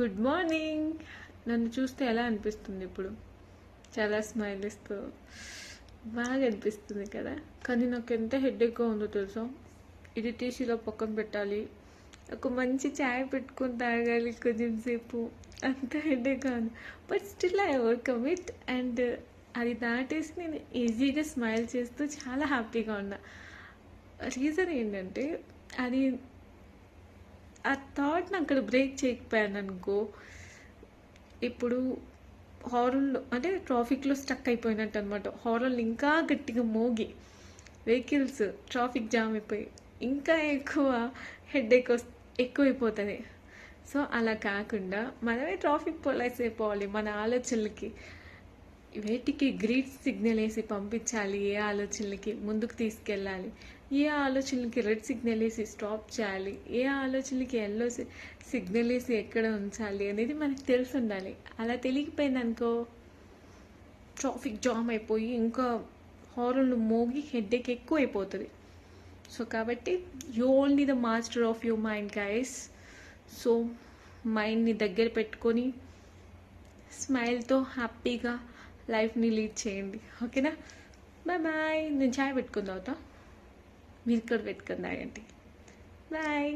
Good morning. నన్ను చూస్తే ఎలా అనిపిస్తుంది ఇప్పుడు? చాలా స్మైల్ ఇస్తూ బాగా అనిపిస్తుంది కదా. కానీ నాకు ఎంత హెడేక్గా ఉందో తెలుసా. ఇది తీసి ఇలా పక్కన పెట్టాలి, ఒక మంచి ఛాయ్ పెట్టుకొని తాగాలి కొంచెం సేపు. అంత హెడేక్గా ఉంది, but still I overcome it. And అది దాటేసి నేను ఈజీగా స్మైల్ చేస్తూ చాలా హ్యాపీగా ఉన్నా. రీజన్ ఏంటంటే, అది ఆ థాట్ని అక్కడ బ్రేక్ చేయకపోయాను అనుకో, ఇప్పుడు హారన్లో అంటే ట్రాఫిక్లో స్టక్ అయిపోయినట్టు అనమాట. హారన్లు ఇంకా గట్టిగా మోగి వెహికల్స్ ట్రాఫిక్ జామ్ అయిపోయి ఇంకా ఎక్కువ హెడేక్ ఎక్కువైపోతుంది. సో అలా కాకుండా మనమే ట్రాఫిక్ పోలీస్ అయిపోవాలి. మన ఆలోచనలకి వేటికి గ్రీన్ సిగ్నల్ వేసి పంపించాలి, ఏ ఆలోచనలకి ముందుకు తీసుకెళ్ళాలి, ఏ ఆలోచనలకి రెడ్ సిగ్నల్ వేసి స్టాప్ చేయాలి, ఏ ఆలోచనలకి ఎల్లో సిగ్నల్ వేసి ఎక్కడ ఉంచాలి అనేది మనకు తెలిసి ఉండాలి. అలా తెలియకపోయిందనుకో ట్రాఫిక్ జామ్ అయిపోయి ఇంకా హారన్లు మోగి హెడేక్ ఎక్కువ అయిపోతుంది. సో కాబట్టి you only the master of your mind guys. So మైండ్ని దగ్గర పెట్టుకొని స్మైల్తో హ్యాపీగా లైఫ్ని లీడ్ చేయండి. ఓకేనా? Bye bye. నేను చాయ్ పెట్టుకుని తాగుతా, మీరు కూడా పెట్టుకుని తాగండి. బాయ్.